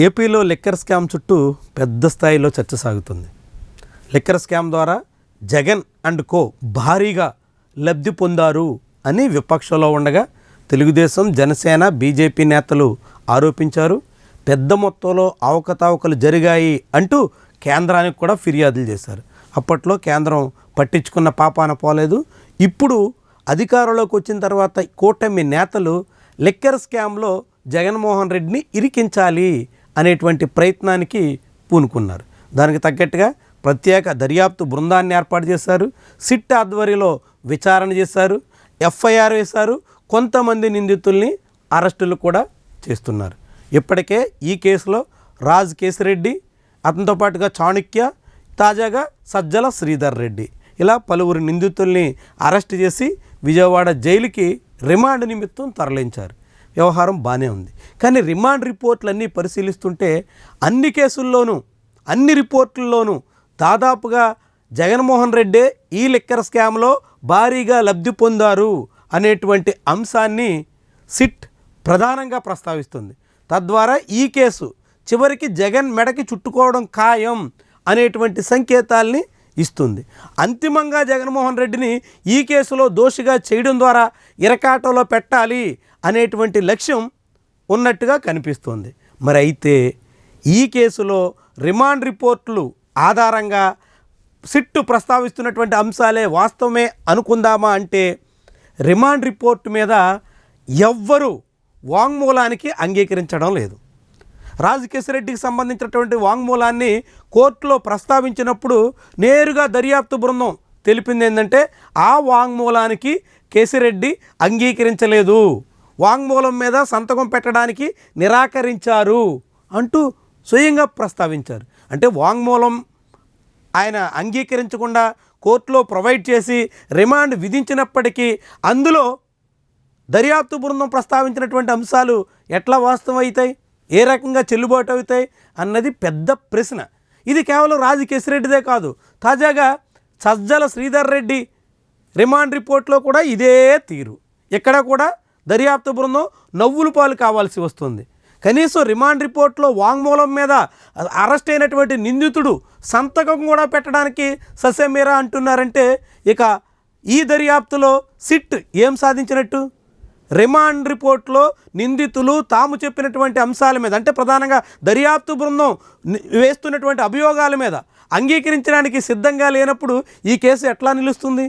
ఏపీలో liquor scam చుట్టూ పెద్ద స్థాయిలో చర్చ సాగుతుంది. లిక్కర్ స్కామ్ ద్వారా జగన్ అండ్ కో భారీగా లబ్ధి పొందారు అని విపక్షంలో ఉండగా తెలుగుదేశం, జనసేన, బీజేపీ నేతలు ఆరోపించారు. పెద్ద మొత్తంలో అవకతవకలు జరిగాయి అంటూ కేంద్రానికి కూడా ఫిర్యాదులు చేశారు. అప్పట్లో కేంద్రం పట్టించుకున్న పాపాన పోలేదు. ఇప్పుడు అధికారంలోకి వచ్చిన తర్వాత కూటమి నేతలు లిక్కర్ స్కామ్లో జగన్మోహన్ రెడ్డిని ఇరికించాలి అనేటువంటి ప్రయత్నానికి పూనుకున్నారు. దానికి తగ్గట్టుగా ప్రత్యేక దర్యాప్తు బృందాన్ని ఏర్పాటు చేశారు. సిట్ ఆధ్వర్యంలో విచారణ చేశారు, ఎఫ్ఐఆర్ వేశారు. కొంతమంది నిందితుల్ని అరెస్టులు కూడా చేస్తున్నారు. ఇప్పటికే ఈ కేసులో రాజ్ కేసిరెడ్డి, అతనితో పాటుగా చాణక్య, తాజాగా సజ్జల శ్రీధర్ రెడ్డి ఇలా పలువురు నిందితుల్ని అరెస్ట్ చేసి విజయవాడ జైలుకి రిమాండ్ నిమిత్తం తరలించారు. వ్యవహారం బాగానే ఉంది. కానీ రిమాండ్ రిపోర్ట్లన్నీ పరిశీలిస్తుంటే అన్ని కేసుల్లోనూ, అన్ని రిపోర్టుల్లోనూ దాదాపుగా జగన్మోహన్ రెడ్డే ఈ లిక్కర్ స్కామ్లో భారీగా లబ్ధి పొందారు అనేటువంటి అంశాన్ని సిట్ ప్రధానంగా ప్రస్తావిస్తుంది. తద్వారా ఈ కేసు చివరికి జగన్ మెడకి చుట్టుకోవడం ఖాయం అనేటువంటి సంకేతాల్ని ఇస్తుంది. అంతిమంగా జగన్మోహన్ రెడ్డిని ఈ కేసులో దోషిగా చేయడం ద్వారా ఇరకాటంలో పెట్టాలి అనేటువంటి లక్ష్యం ఉన్నట్టుగా కనిపిస్తుంది. మరి అయితే ఈ కేసులో రిమాండ్ రిపోర్టులు ఆధారంగా సిట్టు ప్రస్తావిస్తున్నటువంటి అంశాలే వాస్తవమే అనుకుందామా అంటే రిమాండ్ రిపోర్టు మీద ఎవ్వరూ వాంగ్మూలానికి అంగీకరించడం లేదు. రాజ్ కేసిరెడ్డికి సంబంధించినటువంటి వాంగ్మూలాన్ని కోర్టులో ప్రస్తావించినప్పుడు నేరుగా దర్యాప్తు బృందం తెలిపింది ఏంటంటే ఆ వాంగ్మూలానికి కేసిరెడ్డి అంగీకరించలేదు, వాంగ్మూలం మీద సంతకం పెట్టడానికి నిరాకరించారు అంటూ స్వయంగా ప్రస్తావించారు. అంటే వాంగ్మూలం ఆయన అంగీకరించకుండా కోర్టులో ప్రొవైడ్ చేసి రిమాండ్ విధించినప్పటికీ అందులో దర్యాప్తు బృందం ప్రస్తావించినటువంటి అంశాలు ఎట్లా వాస్తవం అవుతాయి, ఏ రకంగా చెల్లుబాటు అవుతాయి అన్నది పెద్ద ప్రశ్న. ఇది కేవలం రాజ్ కేసిరెడ్డిదే కాదు, తాజాగా సజ్జల శ్రీధర్ రెడ్డి రిమాండ్ రిపోర్ట్లో కూడా ఇదే తీరు. ఇక్కడ కూడా దర్యాప్తు బృందం నవ్వుల పాలు కావాల్సి వస్తుంది. కనీసం రిమాండ్ రిపోర్ట్లో వాంగ్మూలం మీద అరెస్ట్ అయినటువంటి నిందితుడు సంతకం కూడా పెట్టడానికి ససేమీరా అంటున్నారంటే ఇక ఈ దర్యాప్తులో సిట్ ఏం సాధించినట్టు? రిమాండ్ రిపోర్ట్లో నిందితులు తాము చెప్పినటువంటి అంశాల మీద, అంటే ప్రధానంగా దర్యాప్తు బృందం వేస్తున్నటువంటి అభియోగాల మీద అంగీకరించడానికి సిద్ధంగా లేనప్పుడు ఈ కేసు ఎట్లా నిలుస్తుంది?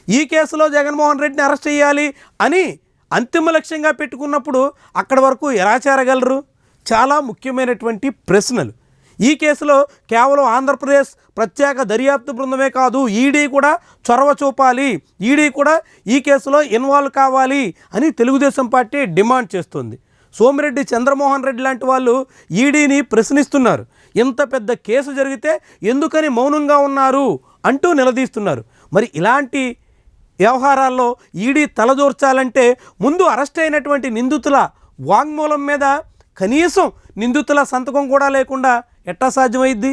ఈ కేసులో జగన్మోహన్ రెడ్డిని అరెస్ట్ చేయాలి అని అంతిమ లక్ష్యంగా పెట్టుకున్నప్పుడు అక్కడి వరకు ఎలా చేరగలరు? చాలా ముఖ్యమైనటువంటి ప్రశ్నలు. ఈ కేసులో కేవలం ఆంధ్రప్రదేశ్ ప్రత్యేక దర్యాప్తు బృందమే కాదు, ఈడీ కూడా చొరవ చూపాలి, ఈడీ కూడా ఈ కేసులో ఇన్వాల్వ్ కావాలి అని తెలుగుదేశం పార్టీ డిమాండ్ చేస్తుంది. సోమిరెడ్డి, చంద్రమోహన్ రెడ్డి లాంటి వాళ్ళు ఈడీని ప్రశ్నిస్తున్నారు. ఇంత పెద్ద కేసు జరిగితే ఎందుకని మౌనంగా ఉన్నారు అంటూ నిలదీస్తున్నారు. మరి ఇలాంటి వ్యవహారాల్లో ఈడీ తలదూర్చాలంటే ముందు అరెస్ట్ అయినటువంటి నిందితుల వాంగ్మూలం మీద కనీసం నిందితుల సంతకం కూడా లేకుండా ఎట్టా సాధ్యమైద్ది?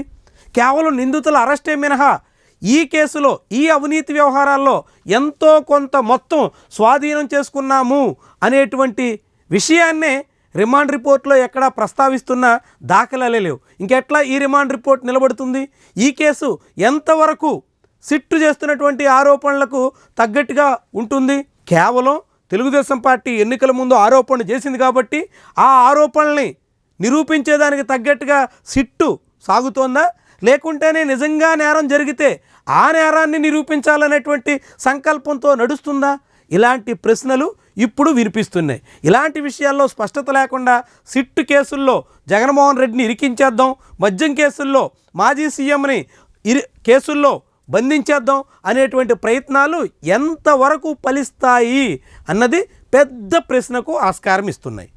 కేవలం నిందితుల అరెస్టే మినహా ఈ కేసులో, ఈ అవినీతి వ్యవహారాల్లో ఎంతో కొంత మొత్తం స్వాధీనం చేసుకున్నాము అనేటువంటి విషయాన్నే రిమాండ్ రిపోర్ట్లో ఎక్కడా ప్రస్తావిస్తున్న దాఖలాలే లేవు. ఇంకెట్లా ఈ రిమాండ్ రిపోర్ట్ నిలబడుతుంది? ఈ కేసు ఎంతవరకు సిట్టు చేస్తున్నటువంటి ఆరోపణలకు తగ్గట్టుగా ఉంటుంది? కేవలం తెలుగుదేశం పార్టీ ఎన్నికల ముందు ఆరోపణలు చేసింది కాబట్టి ఆ ఆరోపణల్ని నిరూపించేదానికి తగ్గట్టుగా సిట్టు సాగుతోందా, లేకుంటేనే నిజంగా నేరం జరిగితే ఆ నేరాన్ని నిరూపించాలనేటువంటి సంకల్పంతో నడుస్తుందా? ఇలాంటి ప్రశ్నలు ఇప్పుడు వినిపిస్తున్నాయి. ఇలాంటి విషయాల్లో స్పష్టత లేకుండా సిట్టు కేసుల్లో జగన్మోహన్ రెడ్డిని ఇరికించేద్దాం, మద్యం కేసుల్లో మాజీ సీఎంని కేసుల్లో బంధించేద్దాం అనేటువంటి ప్రయత్నాలు ఎంతవరకు ఫలిస్తాయి అన్నది పెద్ద ప్రశ్నకు ఆస్కారం ఇస్తున్నాయి.